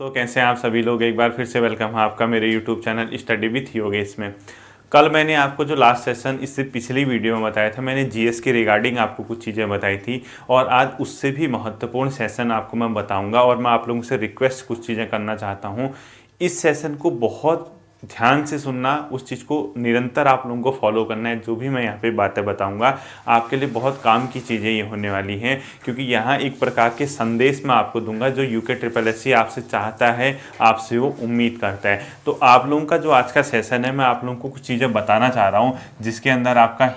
तो कैसे हैं आप सभी लोग। एक बार फिर से वेलकम है आपका मेरे YouTube channel study with Yogesh में। कल मैंने आपको जो लास्ट सेशन इससे पिछली वीडियो में बताया था, मैंने जीएस के रिगार्डिंग आपको कुछ चीज़ें बताई थी और आज उससे भी महत्वपूर्ण सेशन आपको मैं बताऊंगा और मैं आप लोगों से रिक्वेस्ट कुछ चीज़ें करना चाहता हूँ। इस सेशन को बहुत ध्यान से सुनना, उस चीज़ को निरंतर आप लोगों को फॉलो करना है। जो भी मैं यहाँ पे बातें बताऊंगा आपके लिए बहुत काम की चीज़ें ये होने वाली हैं, क्योंकि यहाँ एक प्रकार के संदेश मैं आपको दूंगा जो यूके ट्रिपल एस सी आपसे चाहता है, आपसे वो उम्मीद करता है। तो आप लोगों का जो आज का सेशन है, मैं आप लोगों को कुछ चीज़ें बताना चाह रहा हूँ जिसके अंदर आपका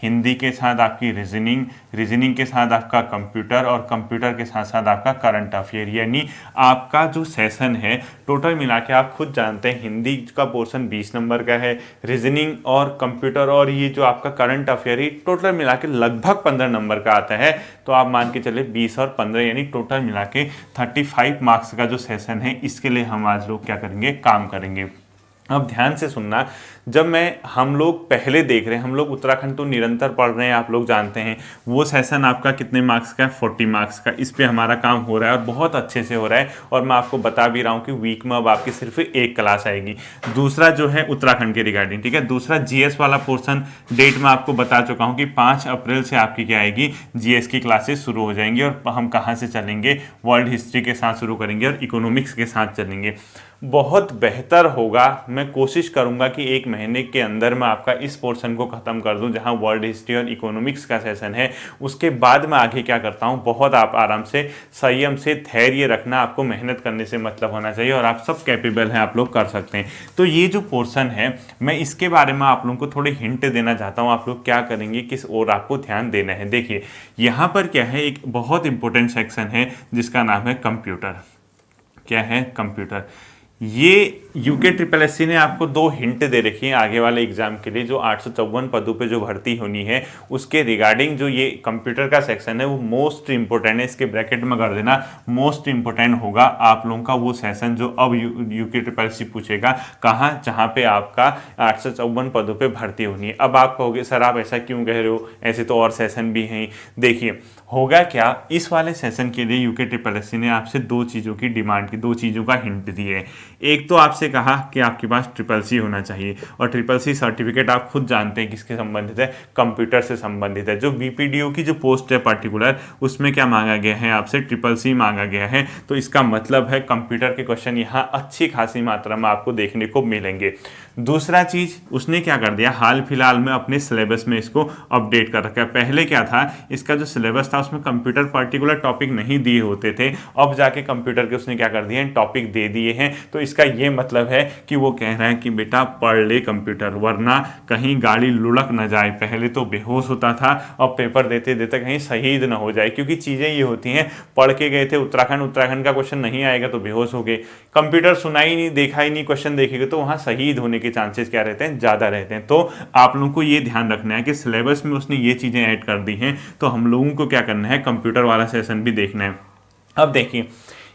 हिंदी के साथ आपकी रीजनिंग के साथ आपका कंप्यूटर और कंप्यूटर के साथ साथ आपका करंट अफेयर, यानी आपका जो सेशन है टोटल मिला के आप खुद जानते हैं हिंदी का पोर्शन 20 नंबर का है, रीजनिंग और कंप्यूटर और ये जो आपका करंट अफेयर है टोटल मिला के लगभग 15 नंबर का आता है। तो आप मान के चले 20 और 15 यानी टोटल मिला के 35 मार्क्स का जो सेशन है, इसके लिए हम आज लोग क्या करेंगे, काम करेंगे। अब ध्यान से सुनना, जब हम लोग पहले देख रहे हैं, हम लोग उत्तराखंड तो निरंतर पढ़ रहे हैं, आप लोग जानते हैं वो सेशन आपका कितने मार्क्स का है, 40 मार्क्स का। इस पे हमारा काम हो रहा है और बहुत अच्छे से हो रहा है और मैं आपको बता भी रहा हूँ कि वीक में अब आपकी सिर्फ एक क्लास आएगी। दूसरा जो है उत्तराखंड के रिगार्डिंग, ठीक है। दूसरा जीएस वाला पोर्शन डेट में आपको बता चुका हूँ कि 5 अप्रैल से आपकी क्या आएगी, जीएस की क्लासेस शुरू हो जाएंगी और हम कहाँ से चलेंगे, वर्ल्ड हिस्ट्री के साथ शुरू करेंगे और इकोनॉमिक्स के साथ चलेंगे। बहुत बेहतर होगा, मैं कोशिश करूंगा कि एक महीने के अंदर मैं आपका इस पोर्शन को ख़त्म कर दूं जहां वर्ल्ड हिस्ट्री और इकोनॉमिक्स का सेशन है। उसके बाद मैं आगे क्या करता हूं, बहुत आप आराम से संयम से धैर्य रखना, आपको मेहनत करने से मतलब होना चाहिए और आप सब कैपेबल हैं, आप लोग कर सकते हैं। तो ये जो पोर्शन है, मैं इसके बारे में आप लोगों को थोड़ी हिंट देना चाहता हूँ, आप लोग क्या करेंगे, किस ओर आपको ध्यान देना है। देखिए यहाँ पर क्या है, एक बहुत इंपॉर्टेंट सेक्शन है जिसका नाम है कंप्यूटर। क्या है, कंप्यूटर। ये यूके ट्रिपल एस सी ने आपको 2 हिंट दे रखी है आगे वाले एग्जाम के लिए, जो 854 पदों पे जो भर्ती होनी है उसके रिगार्डिंग जो ये कंप्यूटर का सेक्शन है वो मोस्ट इंपोर्टेंट है। इसके ब्रैकेट में कर देना, मोस्ट इंपोर्टेंट होगा आप लोगों का वो सेशन जो अब यूके ट्रिपल एस सी पूछेगा, कहाँ, जहाँ पे आपका 854 पदों पे भर्ती होनी है। अब आप कहोगे सर आप ऐसा क्यों कह रहे हो, ऐसे तो और सेशन भी हैं। देखिए होगा क्या, इस वाले सेशन के लिए यूके ट्रिपल एस सी ने आपसे 2 चीज़ों की डिमांड की, 2 चीज़ों का हिंट दिए है। एक तो आपसे कहा कि आपके पास ट्रिपल सी होना चाहिए और ट्रिपल सी सर्टिफिकेट आप खुद जानते हैं किसके संबंधित है, कंप्यूटर से संबंधित है। जो बीपीडीओ की जो पोस्ट है पर्टिकुलर, उसमें क्या मांगा गया है, आपसे ट्रिपल सी मांगा गया है। तो इसका मतलब है कंप्यूटर के क्वेश्चन यहाँ अच्छी खासी मात्रा में आपको देखने को मिलेंगे। दूसरा चीज उसने क्या कर दिया, हाल फिलहाल में अपने सिलेबस में इसको अपडेट कर रखा है। पहले क्या था, इसका जो सिलेबस था उसमें कंप्यूटर पर्टिकुलर टॉपिक नहीं दिए होते थे, अब जाके कंप्यूटर के उसने क्या कर दिए हैं, टॉपिक दे दिए हैं। तो इसका ये मतलब है कि वो कह रहा है कि बेटा पढ़ ले कंप्यूटर, वरना कहीं गाड़ी लुढ़क न जाए। पहले तो बेहोश होता था, अब पेपर देते देते कहीं शहीद न हो जाए, क्योंकि चीज़ें ये होती हैं, पढ़ के गए थे उत्तराखंड का क्वेश्चन नहीं आएगा तो बेहोश हो गए, कंप्यूटर सुना ही नहीं, देखा ही नहीं, क्वेश्चन देखेगा तो वहाँ शहीद होने के चांसेस क्या रहते हैं, ज़्यादा रहते हैं। तो आप लोगों को ये ध्यान रखना है कि सिलेबस में उसने ये चीज़ें ऐड कर दी हैं, तो हम लोगों को क्या करना है, कंप्यूटर वाला सेशन भी देखना है। अब देखिए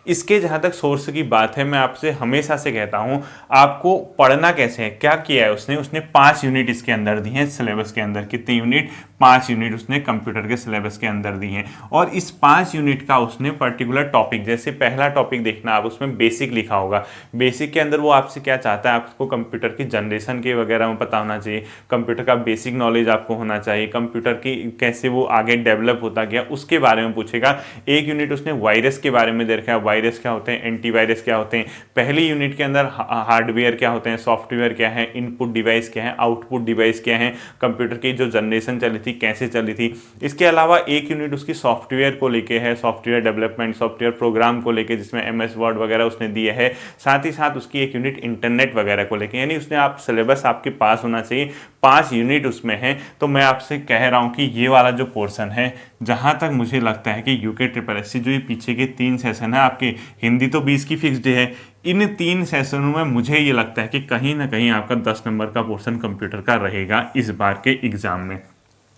इसके जहाँ तक सोर्स की बात है, मैं आपसे हमेशा से कहता हूँ आपको पढ़ना कैसे है। क्या किया है उसने 5 यूनिट इसके अंदर दी हैं सिलेबस के अंदर। कितने यूनिट, 5 यूनिट उसने कंप्यूटर के सिलेबस के अंदर दी हैं और इस 5 यूनिट का उसने पर्टिकुलर टॉपिक, जैसे पहला टॉपिक देखना आप, उसमें बेसिक लिखा होगा। बेसिक के अंदर वो आपसे क्या चाहता है, आपको कंप्यूटर की जनरेशन के वगैरह में पता होना चाहिए, कंप्यूटर का बेसिक नॉलेज आपको होना चाहिए, कंप्यूटर की कैसे वो आगे डेवलप होता गया उसके बारे में पूछेगा। एक यूनिट उसने वायरस के बारे में दे रखा है, वायरस क्या होते हैं, एंटीवायरस क्या होते हैं। पहली यूनिट के अंदर हार्डवेयर क्या होते हैं, सॉफ्टवेयर क्या है, इनपुट डिवाइस क्या है, आउटपुट डिवाइस क्या है, कंप्यूटर की जो जनरेशन चली थी कैसे चली थी। इसके अलावा एक यूनिट उसकी सॉफ्टवेयर को लेके है, सॉफ्टवेयर डेवलपमेंट, सॉफ्टवेयर प्रोग्राम को लेके, जिसमें एमएस वर्ड वगैरह उसने दिए है। साथ ही साथ उसकी एक यूनिट इंटरनेट वगैरह को लेके, यानी उसने आप सिलेबस आपके पास होना चाहिए, 5 यूनिट उसमें है। तो मैं आपसे कह रहा हूँ कि ये वाला जो पोर्शन है, जहाँ तक मुझे लगता है कि यूके ट्रिपल एस सी जो ये पीछे के 3 सेशन है आपके, हिंदी तो 20 की फिक्स्ड है, इन 3 सेशनों में मुझे ये लगता है कि कहीं ना कहीं आपका 10 नंबर का पोर्शन कंप्यूटर का रहेगा इस बार के एग्जाम में।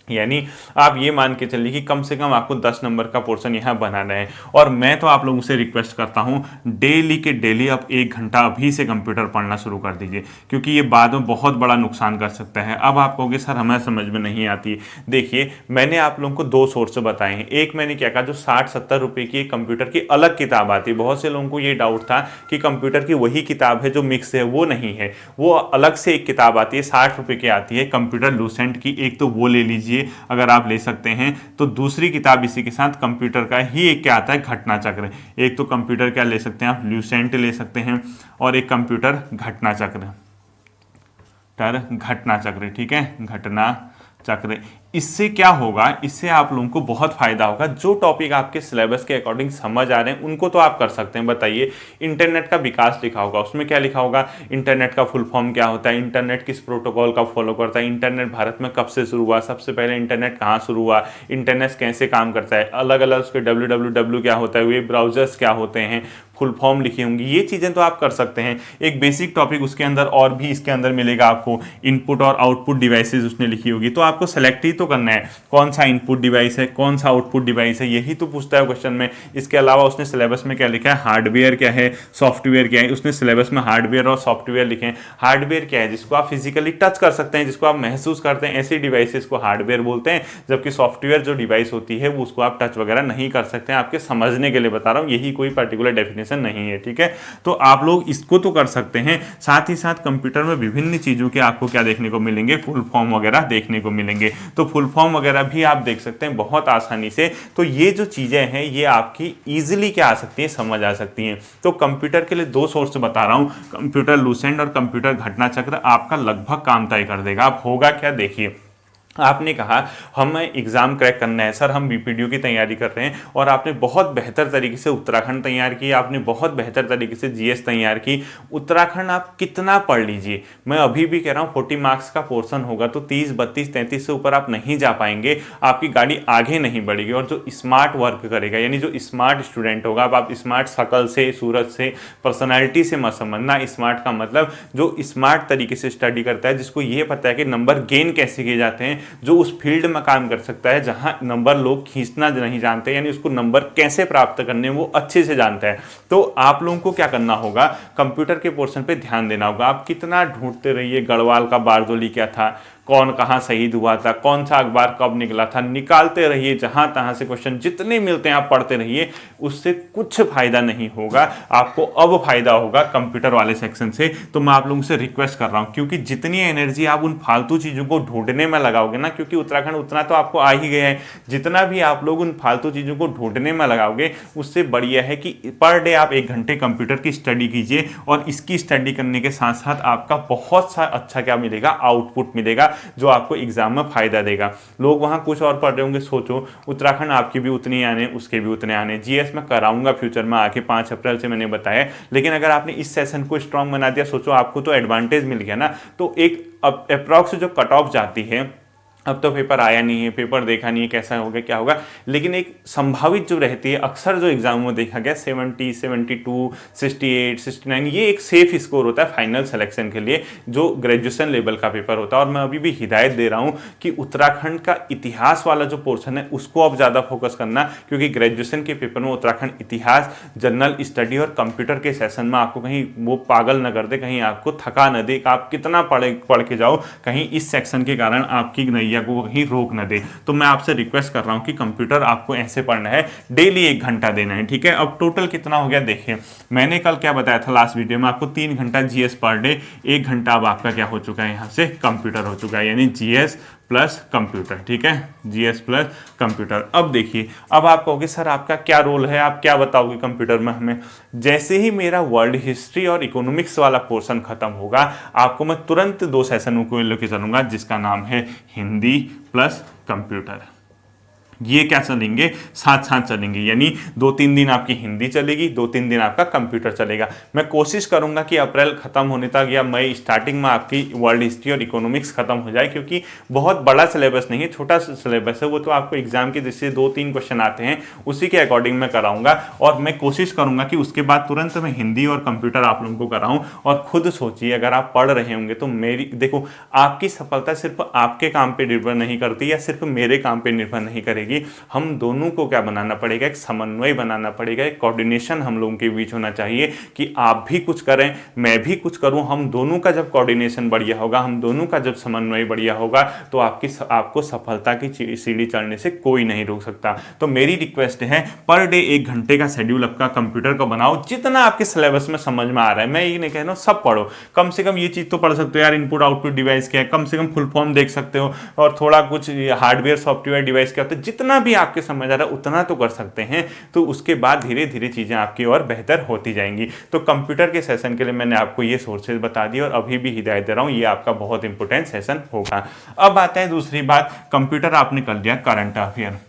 यानी आप ये मान के चलिए कि कम से कम आपको 10 नंबर का पोर्शन यहाँ बनाना है। और मैं तो आप लोगों से रिक्वेस्ट करता हूँ डेली के डेली आप 1 घंटा अभी से कंप्यूटर पढ़ना शुरू कर दीजिए, क्योंकि ये बाद में बहुत बड़ा नुकसान कर सकता है। अब आप कहोगे सर हमें समझ में नहीं आती। देखिए मैंने आप लोगों को 2 सोर्स बताए हैं। एक मैंने क्या कहा, जो 60-70 रुपये की एक कंप्यूटर की अलग किताब आती है। बहुत से लोगों को ये डाउट था कि कंप्यूटर की वही किताब है जो मिक्स है, वो नहीं है। वो अलग से एक किताब आती है, 60 रुपये की आती है, कंप्यूटर लूसेंट की। एक तो वो ले लीजिए अगर आप ले सकते हैं। तो दूसरी किताब इसी के साथ कंप्यूटर का ही एक क्या आता है, घटना चक्र। एक तो कंप्यूटर क्या ले सकते हैं आप, ल्यूसेंट ले सकते हैं, और एक कंप्यूटर घटना चक्र, घटना चक्र, ठीक है, घटना चक्र। इससे क्या होगा, इससे आप लोगों को बहुत फायदा होगा। जो टॉपिक आपके सिलेबस के अकॉर्डिंग समझ आ रहे हैं उनको तो आप कर सकते हैं। बताइए इंटरनेट का विकास लिखा होगा, उसमें क्या लिखा होगा, इंटरनेट का फुल फॉर्म क्या होता है, इंटरनेट किस प्रोटोकॉल का फॉलो करता है, इंटरनेट भारत में कब से शुरू हुआ, सबसे पहले इंटरनेट कहाँ शुरू हुआ, इंटरनेट कैसे काम करता है, अलग अलग उसके www क्या होता है, वेब ब्राउजर्स क्या होते हैं, फुल फॉर्म लिखी होंगी। ये चीज़ें तो आप कर सकते हैं। एक बेसिक टॉपिक उसके अंदर और भी इसके अंदर मिलेगा आपको, इनपुट और आउटपुट डिवाइसेस उसने लिखी होगी। तो आपको सेलेक्ट ही तो करना है कौन सा इनपुट डिवाइस है, कौन सा आउटपुट डिवाइस है, यही तो पूछता है क्वेश्चन में। इसके अलावा उसने सिलेबस में क्या लिखा है, हार्डवेयर क्या है, सॉफ्टवेयर क्या है। उसने सिलेबस में हार्डवेयर और सॉफ्टवेयर लिखे हैं। हार्डवेयर क्या है, जिसको आप फिजिकली टच कर सकते हैं, जिसको आप महसूस करते हैं, ऐसी डिवाइसेस को हार्डवेयर बोलते हैं। जबकि सॉफ्टवेयर जो डिवाइस होती है वो उसको आप टच वगैरह नहीं कर सकते हैं। आपके समझने के लिए बता रहा हूँ, यही कोई पर्टिकुलर डेफिनेशन नहीं है, ठीक है। तो आप लोग इसको तो कर सकते हैं। साथ ही साथ कंप्यूटर में विभिन्न चीज़ों के आपको क्या देखने को मिलेंगे, फुल फॉर्म वगैरह देखने को मिलेंगे। तो फुल फॉर्म वगैरह भी आप देख सकते हैं बहुत आसानी से। तो ये जो चीज़ें हैं ये आपकी ईजिली क्या आ सकती है, समझ आ सकती हैं। तो कंप्यूटर के लिए 2 सोर्स बता रहा हूँ, कंप्यूटर लूसेंट और कंप्यूटर घटना चक्र, आपका लगभग काम तय कर देगा। आप होगा क्या, देखिए आपने कहा हमें एग्ज़ाम क्रैक करना है सर, हम बीपीडीओ की तैयारी कर रहे हैं, और आपने बहुत बेहतर तरीके से उत्तराखंड तैयार की, आपने बहुत बेहतर तरीके से जीएस तैयार की। उत्तराखंड आप कितना पढ़ लीजिए, मैं अभी भी कह रहा हूँ 40 मार्क्स का पोर्शन होगा तो 30, 32, 33 से ऊपर आप नहीं जा पाएंगे, आपकी गाड़ी आगे नहीं बढ़ेगी। और जो स्मार्ट वर्क करेगा, यानी जो स्मार्ट स्टूडेंट होगा, अब आप स्मार्ट शकल से, सूरत से, पर्सनैलिटी से मत समझना। स्मार्ट का मतलब जो स्मार्ट तरीके से स्टडी करता है, जिसको ये पता है कि नंबर गेन कैसे किए जाते हैं, जो उस फील्ड में काम कर सकता है जहां नंबर लोग खींचना नहीं जानते, यानी उसको नंबर कैसे प्राप्त करने वो अच्छे से जानता है। तो आप लोगों को क्या करना होगा, कंप्यूटर के पोर्शन पे ध्यान देना होगा। आप कितना ढूंढते रहिए, गढ़वाल का बारदोली क्या था, कौन कहाँ शहीद हुआ था, कौन सा अखबार कब निकला था, निकालते रहिए। जहां तहां से क्वेश्चन जितने मिलते हैं आप पढ़ते रहिए, उससे कुछ फायदा नहीं होगा। आपको अब फायदा होगा कंप्यूटर वाले सेक्शन से। तो मैं आप लोगों से रिक्वेस्ट कर रहा हूं, क्योंकि जितनी एनर्जी आप उन फालतू चीज़ों को ढूंढने में लगाओगे ना, क्योंकि उत्तराखंड उतना तो आपको आ ही गया है, जितना भी आप लोग उन फालतू चीज़ों को ढूंढने में लगाओगे उससे बढ़िया है कि पर डे आप 1 घंटे कंप्यूटर की स्टडी कीजिए। और इसकी स्टडी करने के साथ साथ आपका बहुत सा अच्छा क्या मिलेगा, आउटपुट मिलेगा, जो आपको एग्जाम में फायदा देगा। लोग वहां कुछ और पढ़ रहे होंगे, सोचो उत्तराखंड आपकी भी उतनी आने, उसके भी उतने आने। जीएस में कराऊंगा फ्यूचर में आके, 5 अप्रैल से मैंने बताया। लेकिन अगर आपने इस सेशन को स्ट्रांग बना दिया, सोचो आपको तो एडवांटेज मिल गया ना। तो एक अप्रॉक्स जो कट ऑफ जाती है, अब तो पेपर आया नहीं है, पेपर देखा नहीं है कैसा होगा क्या होगा, लेकिन एक संभावित जो रहती है, अक्सर जो एग्जाम में देखा गया 70, 72, 68, 69, ये एक सेफ स्कोर होता है फाइनल सिलेक्शन के लिए, जो ग्रेजुएशन लेवल का पेपर होता है। और मैं अभी भी हिदायत दे रहा हूँ कि उत्तराखंड का इतिहास वाला जो पोर्शन है उसको अब ज़्यादा फोकस करना, क्योंकि ग्रेजुएशन के पेपर में उत्तराखंड इतिहास, जनरल स्टडी और कंप्यूटर के सेशन में आपको कहीं वो पागल न कर दे, कहीं आपको थका न दे, आप कितना पढ़ के जाओ, कहीं इस सेक्शन के कारण आपकी नैया को कहीं रोक न दे। तो मैं आपसे रिक्वेस्ट कर रहा हूं कि कंप्यूटर आपको ऐसे पढ़ना है, डेली 1 घंटा देना है, ठीक है। अब टोटल कितना हो गया देखिए, मैंने कल क्या बताया था लास्ट वीडियो में, आपको 3 घंटा जीएस पर डे, 1 घंटा अब आपका क्या हो चुका है, यहां से कंप्यूटर हो चुका है, यानी जीएस प्लस कंप्यूटर, ठीक है, जीएस प्लस कंप्यूटर। अब देखिए, अब आप कहोगे सर आपका क्या रोल है, आप क्या बताओगे कंप्यूटर में हमें। जैसे ही मेरा वर्ल्ड हिस्ट्री और इकोनॉमिक्स वाला पोर्शन खत्म होगा, आपको मैं तुरंत 2 सेशनों को लेकर चलूंगा, जिसका नाम है हिंदी प्लस कंप्यूटर। ये क्या चलेंगे, साथ साथ चलेंगे, यानी 2-3 दिन आपकी हिंदी चलेगी, 2-3 दिन आपका कंप्यूटर चलेगा। मैं कोशिश करूंगा कि अप्रैल खत्म होने तक या मई स्टार्टिंग में आपकी वर्ल्ड हिस्ट्री और इकोनॉमिक्स खत्म हो जाए, क्योंकि बहुत बड़ा सिलेबस नहीं है, छोटा सिलेबस है, वो तो आपको एग्जाम की दृष्टि से 2-3 क्वेश्चन आते हैं, उसी के अकॉर्डिंग मैं कराऊंगा। और मैं कोशिश करूंगा कि उसके बाद तुरंत मैं हिंदी और कंप्यूटर आप लोगों को कराऊं। और खुद सोचिए, अगर आप पढ़ रहे होंगे तो मेरी देखो, आपकी सफलता सिर्फ आपके काम पे निर्भर नहीं करती या सिर्फ मेरे काम पे निर्भर नहीं करेगी। हम दोनों को क्या बनाना पड़ेगा, एक समन्वय बनाना पड़ेगा, एक कोऑर्डिनेशन हम लोगों के बीच होना चाहिए कि आप भी कुछ करें, मैं भी कुछ करूं। हम दोनों का जब कोऑर्डिनेशन बढ़िया होगा, हम दोनों का जब समन्वय बढ़िया होगा, तो आपको सफलता की सीढ़ी चढ़ने से कोई नहीं रोक सकता। तो मेरी रिक्वेस्ट है, पर डे 1 घंटे का शेड्यूल आपका कंप्यूटर का बनाओ, जितना आपके सिलेबस में समझ में आ रहा है। मैं ये नहीं कह रहा हूं सब पढ़ो, कम से कम ये चीज तो पढ़ सकते हो यार, इनपुट आउटपुट डिवाइस क्या है, कम से कम फुल फॉर्म देख सकते हो, और थोड़ा कुछ हार्डवेयर सॉफ्टवेयर डिवाइस क्या होता है, जितना भी आपके समझ आ रहा है उतना तो कर सकते हैं। तो उसके बाद धीरे धीरे चीजें आपकी और बेहतर होती जाएंगी। तो कंप्यूटर के सेशन के लिए मैंने आपको ये सोर्सेज बता दी और अभी भी हिदायत दे रहा हूं, ये आपका बहुत इंपॉर्टेंट सेशन होगा। अब आता है दूसरी बात, कंप्यूटर आपने कर लिया, करंट अफेयर।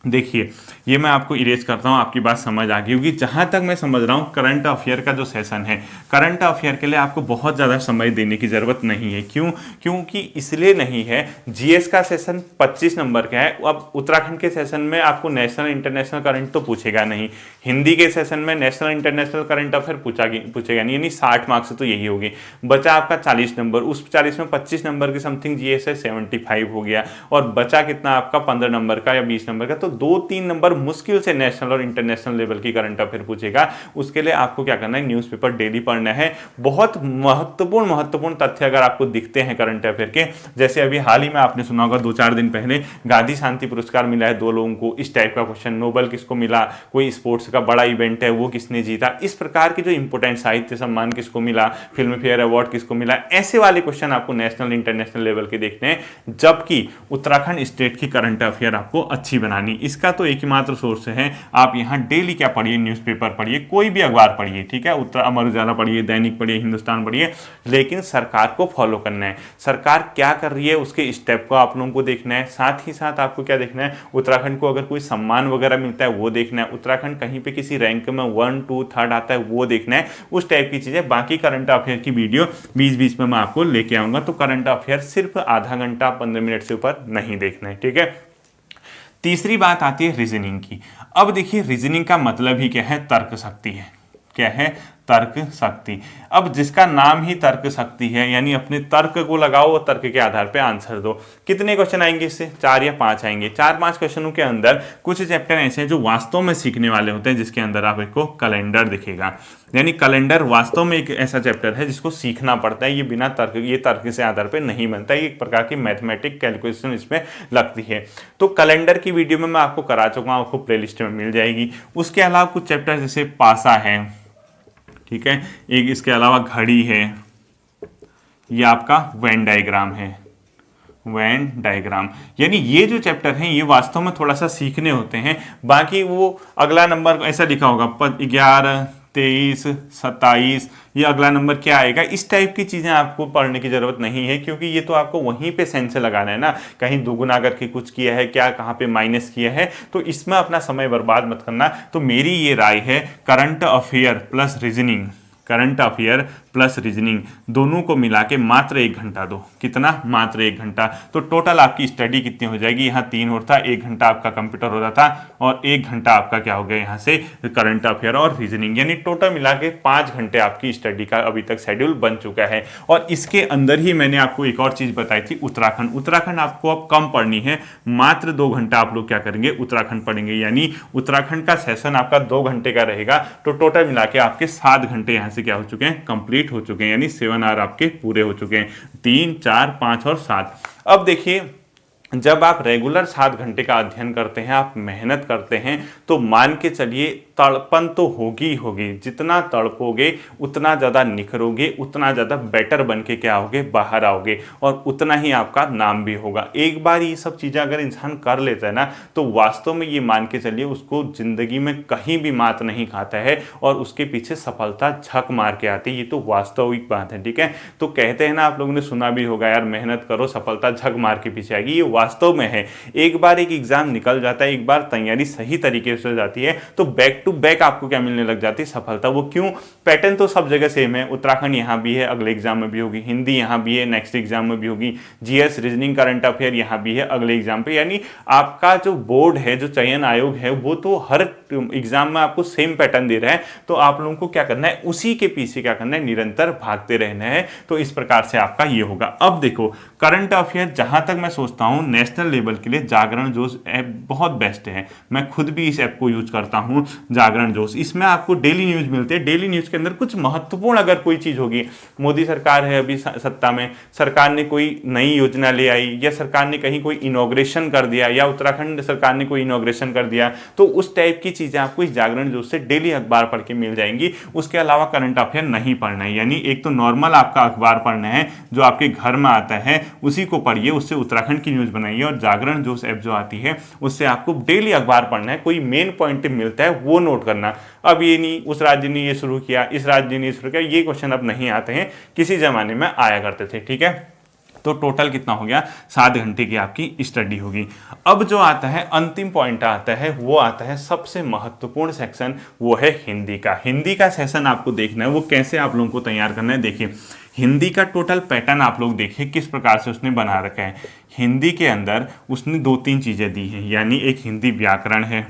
देखिए, ये मैं आपको इरेज करता हूँ, आपकी बात समझ आ गई होगी। जहाँ तक मैं समझ रहा हूँ, करंट अफेयर का जो सेशन है, करंट अफेयर के लिए आपको बहुत ज़्यादा समय देने की ज़रूरत नहीं है। क्यों? क्योंकि इसलिए नहीं है, जीएस का सेशन 25 नंबर का है। अब उत्तराखंड के सेशन में आपको नेशनल इंटरनेशनल करंट तो पूछेगा नहीं, हिंदी के सेशन में नेशनल इंटरनेशनल करंट अफेयर पूछेगा नहीं, यानी 60 मार्क्स तो यही होगी। बचा आपका 40 नंबर, उस 40 में 25 नंबर की समथिंग जीएस है, 75 हो गया, और बचा कितना आपका 15 नंबर का या 20 नंबर का। तो 2-3 नंबर मुश्किल से नेशनल और इंटरनेशनल लेवल की करंट अफेयर पूछेगा। उसके लिए आपको क्या करना है, न्यूज़पेपर डेली पढ़ना है। बहुत महत्वपूर्ण तथ्य अगर आपको दिखते हैं करंट अफेयर के, जैसे अभी हाल ही में आपने सुना होगा 2-4 दिन पहले गांधी शांति पुरस्कार मिला है 2 लोगों को, इस टाइप का क्वेश्चन, नोबेल किसको मिला, कोई स्पोर्ट्स का बड़ा इवेंट है वो किसने जीता, इस प्रकार के जो इंपोर्टेंट, साहित्य सम्मान किसको मिला, फिल्म फेयर अवार्ड किसको मिला, ऐसे वाले क्वेश्चन आपको नेशनल इंटरनेशनल लेवल के देखने हैं। जबकि उत्तराखंड स्टेट की करंट अफेयर आपको अच्छी बनानी, इसका तो एकमात्र सोर्स है, आप यहाँ डेली क्या पढ़िए, न्यूज़पेपर पढ़िए, कोई भी अखबार पढ़िए, ठीक है, उत्तर अमर उजाला पढ़िए, दैनिक पढ़िए, हिंदुस्तान पढ़िए, लेकिन सरकार को फॉलो करना है। सरकार क्या कर रही है उसके स्टेप को आप लोगों को देखना है। साथ ही साथ आपको क्या देखना है, उत्तराखंड को अगर कोई सम्मान वगैरह मिलता है वो देखना है, उत्तराखंड कहीं पे किसी रैंक में 1, 2, 3 आता है वो देखना है, उस टाइप की चीजें। बाकी करंट अफेयर की वीडियो बीच बीच में मैं आपको लेके आऊंगा। तो करंट अफेयर सिर्फ आधा घंटा 15 मिनट से ऊपर नहीं देखना है, ठीक है। तीसरी बात आती है रीजनिंग की। अब देखिए, रीजनिंग का मतलब ही क्या है, तर्क शक्ति है। क्या है? तर्क शक्ति। अब जिसका नाम ही तर्क शक्ति है, यानी अपने तर्क को लगाओ और तर्क के आधार पे आंसर दो। कितने क्वेश्चन आएंगे इससे? 4 या 5 आएंगे। 4-5 क्वेश्चनों के अंदर कुछ चैप्टर ऐसे हैं जो वास्तव में सीखने वाले होते हैं, जिसके अंदर आपको कैलेंडर दिखेगा। यानी कैलेंडर वास्तव में एक ऐसा चैप्टर है जिसको सीखना पड़ता है, ये बिना तर्क, ये तर्क से आधार पे नहीं बनता है, एक प्रकार की मैथमेटिक कैलकुलेशन इसमें लगती है। तो कैलेंडर की वीडियो में मैं आपको करा चुका हूँ, आपको प्लेलिस्ट में मिल जाएगी। उसके अलावा कुछ चैप्टर जैसे पासा है, ठीक है, एक इसके अलावा घड़ी है, ये आपका वेन डायग्राम है, वेन डायग्राम। यानी ये जो चैप्टर हैं ये वास्तव में थोड़ा सा सीखने होते हैं। बाकी वो अगला नंबर ऐसा लिखा होगा 11, 23, 27, ये अगला नंबर क्या आएगा, इस टाइप की चीज़ें आपको पढ़ने की ज़रूरत नहीं है, क्योंकि ये तो आपको वहीं पे सेंस लगाना है ना, कहीं दुगुना करके कुछ किया है क्या, कहाँ पे माइनस किया है, तो इसमें अपना समय बर्बाद मत करना। तो मेरी ये राय है, current affair plus reasoning, current affair plus reasoning दोनों को मिला के मात्र 1 घंटा दो। कितना? मात्र 1 घंटा। तो टोटल आपकी स्टडी कितनी हो जाएगी, यहाँ 3 होता, 1 घंटा आपका कंप्यूटर हो जाता और 1 घंटा आपका क्या हो गया यहाँ से करंट अफेयर और रीजनिंग, यानी टोटल मिला के 5 घंटे आपकी स्टडी का अभी तक शेड्यूल बन चुका है। और इसके अंदर ही मैंने आपको एक और चीज़ बताई थी, उत्तराखंड। उत्तराखंड आपको अब कम पढ़नी है, मात्र 2 घंटा आप लोग क्या करेंगे, उत्तराखंड पढ़ेंगे, यानी उत्तराखंड का सेशन आपका 2 घंटे का रहेगा। तो टोटल मिला के आपके 7 घंटे यहाँ से क्या हो चुके हैं, कंप्लीट हो चुके हैं, यानी 7 आवर आपके पूरे हो चुके हैं, 3, 4, 5 और 7। अब देखिए, जब आप रेगुलर 7 घंटे का अध्ययन करते हैं, आप मेहनत करते हैं, तो मान के चलिए तड़पन तो होगी ही होगी। जितना तड़पोगे उतना ज़्यादा निखरोगे, उतना ज़्यादा बेटर बन के क्या होगे, बाहर आओगे, और उतना ही आपका नाम भी होगा। एक बार ये सब चीज़ें अगर इंसान कर लेता है ना, तो वास्तव में ये मान के चलिए उसको ज़िंदगी में कहीं भी मात नहीं खाता है और उसके पीछे सफलता झक मार के आती है। ये तो वास्तविक बात है, ठीक है। तो कहते हैं ना, आप लोगों ने सुना भी होगा यार, मेहनत करो सफलता झक मार के पीछे आएगी। ये वास्तव में है। एक बार एक एग्जाम निकल जाता है, एक बार तैयारी सही तरीके से हो जाती है तो बैक टू बैक आपको क्या मिलने लग जाती है, सफलता। वो क्यों? पैटर्न तो सब जगह सेम है। उत्तराखंड यहाँ भी है, अगले एग्जाम में भी होगी। हिंदी यहाँ भी है, नेक्स्ट एग्जाम में भी होगी। जीएस रीजनिंग करंट अफेयर यहाँ भी है, अगले एग्जाम पे। यानी आपका जो बोर्ड है, जो चयन आयोग है, वो तो हर एग्जाम में आपको सेम पैटर्न दे रहा है। तो आप लोगों को क्या करना है, उसी के पीछे क्या करना है, निरंतर भागते रहना है। तो इस प्रकार से आपका ये होगा। अब देखो करंट अफेयर, जहां तक मैं सोचता हूं नेशनल लेवल के लिए जागरण जोश ऐप बहुत बेस्ट है। मैं खुद भी इस ऐप को यूज करता हूं, जागरण जोश। इसमें आपको डेली न्यूज मिलते हैं। डेली न्यूज के अंदर कुछ महत्वपूर्ण अगर कोई चीज होगी, मोदी सरकार है अभी सत्ता में, सरकार ने कोई नई योजना ले आई, या सरकार ने कहीं कोई इनॉग्रेशन कर दिया, या उत्तराखंड सरकार ने कोई इनॉग्रेशन कर दिया, तो उस टाइप की चीजें आपको इस जागरण जोश से डेली अखबार पढ़ के मिल जाएंगी। उसके अलावा करंट अफेयर नहीं पढ़ना है। यानी एक तो नॉर्मल आपका अखबार पढ़ना है जो आपके घर में आता है, उसी को पढ़िए, उससे उत्तराखंड की न्यूज बनाइए। और जागरण जोश ऐप जो आती है उससे आपको डेली अखबार पढ़ना है। कोई मेन पॉइंट मिलता है वो नोट करना। अब ये नहीं उस राज्य ने ये शुरू किया, इस राज्य ने शुरू किया, ये क्वेश्चन अब नहीं आते हैं, किसी जमाने में आया करते थे। ठीक है, तो टोटल कितना हो गया, 7 घंटे की आपकी स्टडी होगी। अब जो आता है अंतिम पॉइंट आता है, वो आता है सबसे महत्वपूर्ण सेक्शन, वो है हिंदी का। हिंदी का सेशन आपको देखना है, वो कैसे आप लोगों को तैयार करना है। देखिए हिंदी का टोटल पैटर्न आप लोग देखिए किस प्रकार से उसने बना रखा है। हिंदी के अंदर उसने 2-3 चीजें दी हैं। यानी एक हिंदी व्याकरण है,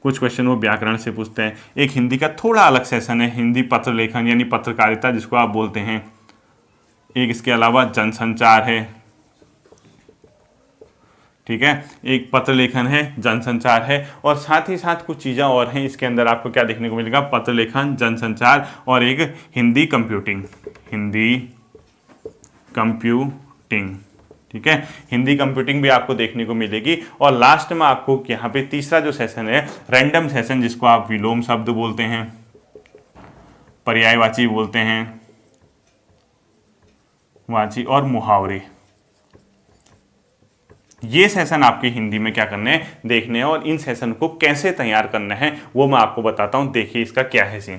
कुछ क्वेश्चन वो व्याकरण से पूछते हैं। एक हिंदी का थोड़ा अलग सेशन है, हिंदी पत्र लेखन यानी पत्रकारिता जिसको आप बोलते हैं। एक इसके अलावा जनसंचार है, ठीक है, एक पत्र लेखन है, जनसंचार है, और साथ ही साथ कुछ चीज़ें और हैं इसके अंदर आपको क्या देखने को मिलेगा, पत्र लेखन, जनसंचार, और एक हिंदी कंप्यूटिंग, हिंदी कंप्यूटिंग। ठीक है, हिंदी कंप्यूटिंग भी आपको देखने को मिलेगी। और लास्ट में आपको यहाँ पे तीसरा जो सेशन है, रैंडम सेशन, जिसको आप विलोम शब्द बोलते हैं, पर्यायवाची बोलते हैं, वाची, और मुहावरे। ये सेशन आपके हिंदी में क्या करने हैं, देखने हैं। और इन सेशन को कैसे तैयार करना है वो मैं आपको बताता हूं। देखिए इसका क्या है सीन।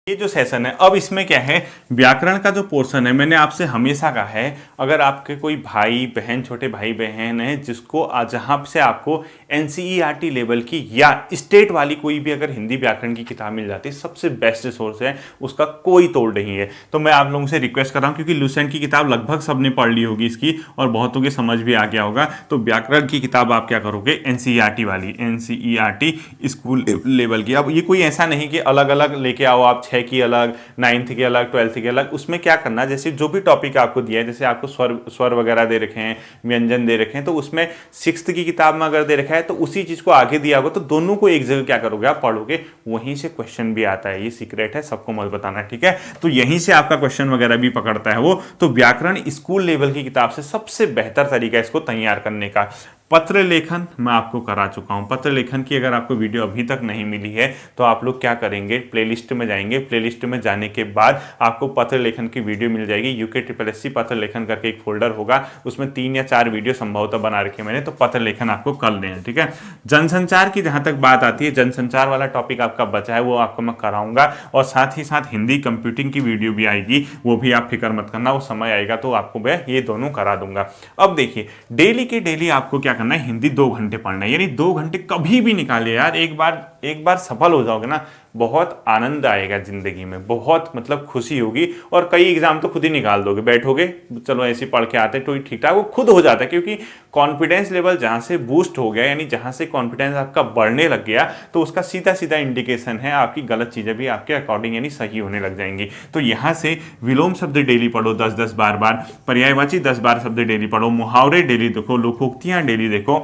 ये जो सेशन है, अब इसमें क्या है, व्याकरण का जो पोर्शन है, मैंने आपसे हमेशा कहा है, अगर आपके कोई भाई बहन, छोटे भाई बहन है जिसको जहां से आपको एनसीईआरटी लेवल की या स्टेट वाली कोई भी अगर हिंदी व्याकरण की किताब मिल जाती है, सबसे बेस्ट सोर्स है, उसका कोई तोड़ नहीं है। तो मैं आप लोगों से रिक्वेस्ट कर रहा हूं, क्योंकि लुसेंट की किताब लगभग सबने पढ़ ली होगी इसकी, और बहुतों के समझ भी आ गया होगा। तो व्याकरण की किताब आप क्या करोगे, एनसीईआरटी वाली, एनसीईआरटी स्कूल लेवल की। अब ये कोई ऐसा नहीं कि अलग अलग लेके आओ आप, 6 की अलग, 9th की अलग, 12th की अलग। उसमें क्या करना, जैसे जो भी टॉपिक आपको दिया है, जैसे आपको स्वर वगैरह दे रखे हैं, व्यंजन दे रखे हैं, तो उसमें 6th की किताब में अगर दे रखा है तो उसी चीज को आगे दिया होगा, तो दोनों को एक जगह क्या करोगे आप, पढ़ोगे, वहीं से क्वेश्चन भी आता है। ये सीक्रेट है, सबको मत बताना, ठीक है। तो यहीं से आपका क्वेश्चन वगैरह भी पकड़ता है वो। तो व्याकरण स्कूल लेवल की किताब से सबसे बेहतर तरीका है इसको तैयार करने का। पत्र लेखन मैं आपको करा चुका हूं। पत्र लेखन की अगर आपको वीडियो अभी तक नहीं मिली है तो आप लोग क्या करेंगे, प्लेलिस्ट में जाएंगे। प्लेलिस्ट में जाने के बाद आपको पत्र लेखन की वीडियो मिल जाएगी। यूके SSC पत्र लेखन करके एक फोल्डर होगा, उसमें 3 या 4 वीडियो संभवतः बना रखे मैंने, तो पत्र लेखन आपको कर लेना, ठीक है। जनसंचार की जहां तक बात आती है, जनसंचार वाला टॉपिक आपका बचा है, वो आपको मैं कराऊंगा। और साथ ही साथ हिंदी कंप्यूटिंग की वीडियो भी आएगी, वो भी आप फिक्र मत करना, वो समय आएगा तो आपको मैं ये दोनों करा दूंगा। अब देखिए डेली के डेली आपको क्या करना है, हिंदी 2 घंटे पढ़ना है। यानी 2 घंटे कभी भी निकालिए यार, एक बार सफल हो जाओगे ना, बहुत आनंद आएगा जिंदगी में, बहुत मतलब खुशी होगी। और कई एग्जाम तो खुद ही निकाल दोगे, बैठोगे चलो ऐसे पढ़ के आते तो ठीक ठाक, वो खुद हो जाता है। क्योंकि कॉन्फिडेंस लेवल जहां से बूस्ट हो गया, यानी जहां से कॉन्फिडेंस आपका बढ़ने लग गया, तो उसका सीधा सीधा इंडिकेशन है आपकी गलत चीजें भी आपके अकॉर्डिंग यानी सही होने लग जाएंगी। तो यहां से विलोम शब्द डेली पढ़ो 10-10 बार, पर्यायवाची 10 बार शब्द डेली पढ़ो, मुहावरे डेली देखो, लोकोक्तियां डेली देखो।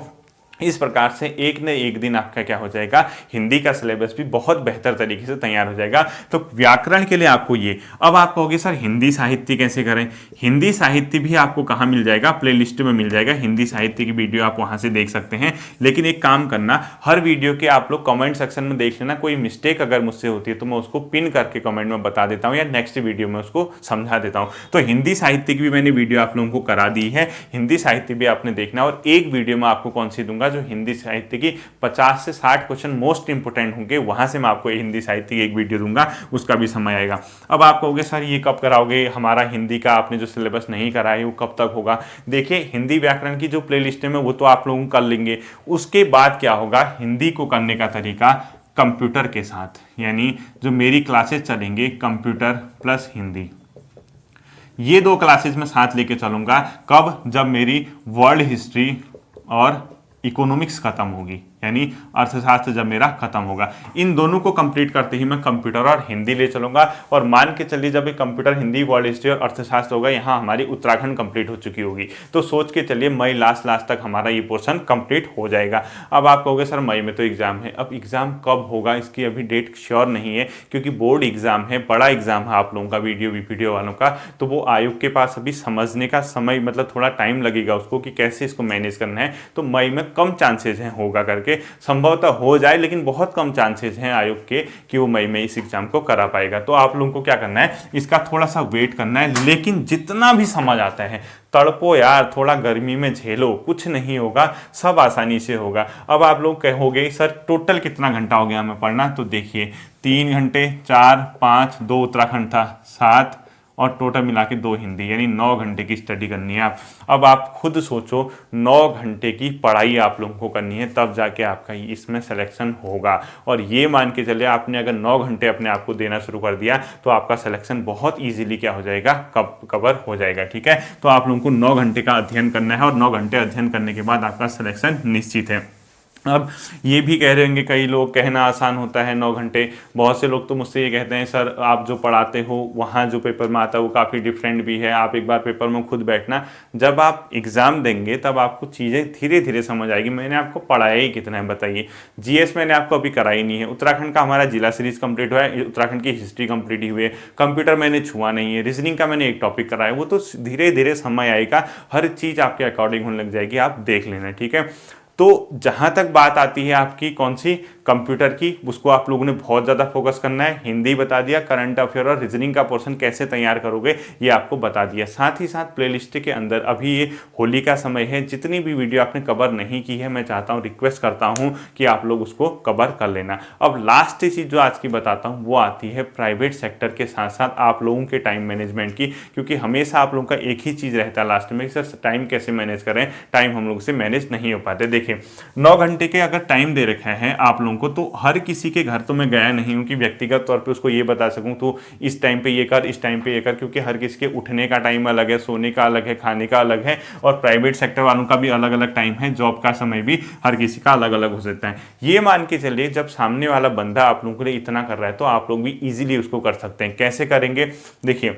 इस प्रकार से एक न एक दिन आपका क्या हो जाएगा, हिंदी का सिलेबस भी बहुत बेहतर तरीके से तैयार हो जाएगा। तो व्याकरण के लिए आपको ये। अब आप कहोगे सर हिंदी साहित्य कैसे करें, हिंदी साहित्य भी आपको कहाँ मिल जाएगा, प्लेलिस्ट में मिल जाएगा। हिंदी साहित्य की वीडियो आप वहां से देख सकते हैं। लेकिन एक काम करना, हर वीडियो के आप लोग कमेंट सेक्शन में देख लेना, कोई मिस्टेक अगर मुझसे होती है तो मैं उसको पिन करके कमेंट में बता देता हूँ, या नेक्स्ट वीडियो में उसको समझा देता हूँ। तो हिंदी साहित्य की भी मैंने वीडियो आप लोगों को करा दी है, हिंदी साहित्य भी आपने देखना। और एक वीडियो में आपको कौन सी दूंगा, दूंगा जो हिंदी साहित्य की 50 से 60 क्वेश्चन मोस्ट इंपोर्टेंट होंगे, वहां से मैं आपको हिंदी साहित्य की एक वीडियो दूंगा, उसका भी समय आएगा। अब आप कहोगे सर ये कब कराओगे, हमारा हिंदी का आपने जो सिलेबस नहीं करा है वो कब तक होगा। देखिए हिंदी व्याकरण की जो प्ले लिस्ट है वो तो आप लोग कर लेंगे, उसके बाद क्या होगा, हिंदी को करने का तरीका कंप्यूटर के साथ, यानी जो मेरी क्लासेस चलेंगे कंप्यूटर प्लस हिंदी, ये 2 क्लासेस में साथ लेके चलूंगा। कब, जब मेरी वर्ल्ड हिस्ट्री और इकोनॉमिक्स खत्म होगी, यानी अर्थशास्त्र जब मेरा खत्म होगा। इन दोनों को कंप्लीट करते ही मैं कंप्यूटर और हिंदी ले चलूंगा, और मान के चलिए जब ये कंप्यूटर, हिंदी, वर्ल्ड हिस्ट्री और अर्थशास्त्र होगा, यहाँ हमारी उत्तराखंड कंप्लीट हो चुकी होगी, तो सोच के चलिए मई लास्ट तक हमारा ये पोर्शन कंप्लीट हो जाएगा। अब आप कहोगे सर मई में तो एग्जाम है, अब एग्जाम कब होगा इसकी अभी डेट श्योर नहीं है, क्योंकि बोर्ड एग्जाम है, बड़ा एग्जाम है आप लोगों का, वीडियो वालों का, तो वो आयोग के पास अभी समझने का समय, मतलब थोड़ा टाइम लगेगा उसको कि कैसे इसको मैनेज करना है। तो मई में कम चांसेस हैं होगा करके, संभवतः हो जाए लेकिन बहुत कम चांसेस हैं आयोग के कि वो मई में इस एग्जाम को करा पाएगा। तो आप लोगों को क्या करना है, इसका थोड़ा सा वेट करना है, लेकिन जितना भी समझ आता है तड़पो यार, थोड़ा गर्मी में झेलो, कुछ नहीं होगा, सब आसानी से होगा। अब आप लोग कहोगे सर टोटल कितना घंटा हो गया हमें पढ़ना, तो देखिए 3 घंटे, 4, 5, 2 उत्तराखंड था, 7 और टोटल मिला के 2 हिंदी, यानी 9 घंटे की स्टडी करनी है। अब आप खुद सोचो 9 घंटे की पढ़ाई आप लोगों को करनी है, तब जाके आपका इसमें सिलेक्शन होगा। और ये मान के चलिए आपने अगर 9 घंटे अपने आप को देना शुरू कर दिया तो आपका सिलेक्शन बहुत ईजिली क्या हो जाएगा, कवर हो जाएगा। ठीक है, तो आप लोगों को 9 घंटे का अध्ययन करना है, और 9 घंटे अध्ययन करने के बाद आपका सिलेक्शन निश्चित है। अब ये भी कह रहे होंगे कई लोग, कहना आसान होता है 9 घंटे, बहुत से लोग तो मुझसे ये कहते हैं सर आप जो पढ़ाते हो वहाँ जो पेपर में आता है वो काफ़ी डिफरेंट भी है, आप एक बार पेपर में खुद बैठना, जब आप एग्ज़ाम देंगे तब आपको चीज़ें धीरे धीरे समझ आएगी। मैंने आपको पढ़ाया ही कितना है बताइए, जीएस मैंने आपको अभी कराई नहीं है, उत्तराखंड का हमारा जिला सीरीज कंप्लीट हुआ है, उत्तराखंड की हिस्ट्री कंप्लीट ही हुई है, कंप्यूटर मैंने छुआ नहीं है, रीजनिंग का मैंने एक टॉपिक कराया, वो तो धीरे धीरे समय आएगा, हर चीज़ आपके अकॉर्डिंग होने लग जाएगी, आप देख लेना। ठीक है, तो जहां तक बात आती है आपकी कौन सी, कंप्यूटर की, उसको आप लोगों ने बहुत ज़्यादा फोकस करना है। हिंदी बता दिया, करंट अफेयर और रीजनिंग का पोर्शन कैसे तैयार करोगे ये आपको बता दिया। साथ ही साथ प्लेलिस्ट के अंदर अभी ये होली का समय है, जितनी भी वीडियो आपने कवर नहीं की है मैं चाहता हूँ, रिक्वेस्ट करता हूँ कि आप लोग उसको कवर कर लेना। अब लास्ट चीज़ जो आज की बताता हूँ वो आती है प्राइवेट सेक्टर के साथ साथ आप लोगों के टाइम मैनेजमेंट की, क्योंकि हमेशा आप लोगों का एक ही चीज़ रहता है लास्ट में, सर टाइम कैसे मैनेज करें, टाइम हम लोग से मैनेज नहीं हो पाते। देखिए 9 घंटे के अगर टाइम दे रखा है आप लोगों को, तो हर किसी के घर तो मैं गया नहीं हूं कि व्यक्तिगत तौर पे उसको ये बता सकूं तो इस टाइम पे ये कर, इस टाइम पे ये कर, क्योंकि हर किसी के उठने का टाइम अलग है, सोने का अलग है, खाने का अलग है, और प्राइवेट सेक्टर वालों का भी अलग अलग टाइम है, जॉब का समय भी हर किसी का अलग अलग हो सकता है। ये मान के चलिए जब सामने वाला बंदा आप लोगों के लिए इतना कर रहा है तो आप लोग भी ईजिली उसको कर सकते हैं। कैसे करेंगे, देखिए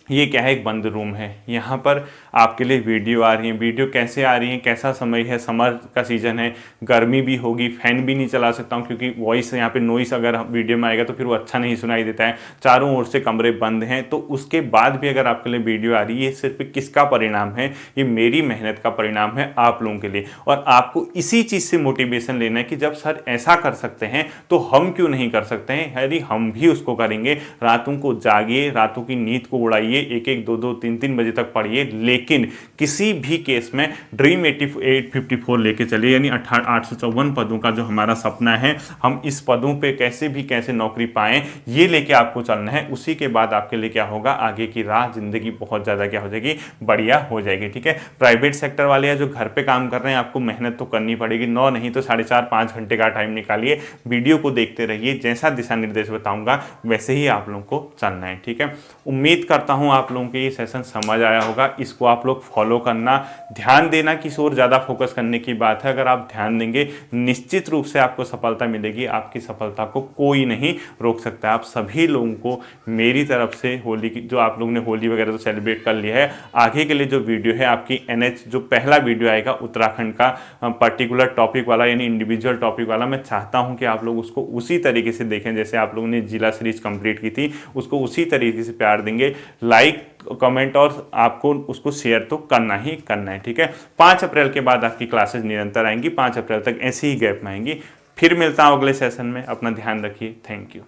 ये क्या है, एक बंद रूम है, यहाँ पर आपके लिए वीडियो आ रही है, वीडियो कैसे आ रही है, कैसा समय है, समर का सीजन है, गर्मी भी होगी, फैन भी नहीं चला सकता हूँ क्योंकि वॉइस यहाँ पे नॉइस अगर वीडियो में आएगा तो फिर वो अच्छा नहीं सुनाई देता है, चारों ओर से कमरे बंद हैं। तो उसके बाद भी अगर आपके लिए वीडियो आ रही है, ये सिर्फ किसका परिणाम है, ये मेरी मेहनत का परिणाम है आप लोगों के लिए। और आपको इसी चीज़ से मोटिवेशन लेना है कि जब सर ऐसा कर सकते हैं तो हम क्यों नहीं कर सकते हैं, यदि हम भी उसको करेंगे। रातों को जागिए, रातों की नींद को उड़ाइए, एक एक 2-2 3-3 बजे तक पढ़िए, लेकिन किसी भी केस में ड्रीम 854 लेके चलिए, यानी 854 पदों का जो हमारा सपना है, हम इस पदों पे कैसे नौकरी पाएं, ये लेके आपको चलना है। उसी के बाद आपके लिए क्या होगा, आगे की राह जिंदगी बहुत ज़्यादा क्या हो जाएगी, बढ़िया हो जाएगी। ठीक है, प्राइवेट सेक्टर वाले या जो घर पे काम कर रहे हैं, आपको मेहनत तो करनी पड़ेगी, 9 नहीं तो 4.5-5 घंटे का टाइम निकालिए, वीडियो को देखते रहिए, जैसा दिशा निर्देश बताऊंगा वैसे ही आप लोगों को चलना है। ठीक है, उम्मीद करता हूं आप लोगों को ये सेशन समझ आया होगा, इसको आप लोग फॉलो करना, ध्यान देना, किसी और ज़्यादा फोकस करने की बात है। अगर आप ध्यान देंगे निश्चित रूप से आपको सफलता मिलेगी, आपकी सफलता को कोई नहीं रोक सकता। आप सभी लोगों को मेरी तरफ से होली की, जो आप लोगों ने होली वगैरह तो सेलिब्रेट कर लिया है, आगे के लिए जो वीडियो है आपकी NH जो पहला वीडियो आएगा उत्तराखंड का पर्टिकुलर टॉपिक वाला, यानी इंडिविजुअल टॉपिक वाला, मैं चाहता हूं कि आप लोग उसको उसी तरीके से देखें जैसे आप लोगों ने जिला सीरीज कंप्लीट की थी, उसको उसी तरीके से प्यार देंगे, लाइक कमेंट और आपको उसको शेयर तो करना ही करना है। ठीक है, 5 अप्रैल के बाद आपकी क्लासेस निरंतर आएंगी, 5 अप्रैल तक ऐसे ही गैप में आएंगी। फिर मिलता हूं अगले सेशन में, अपना ध्यान रखिए, थैंक यू।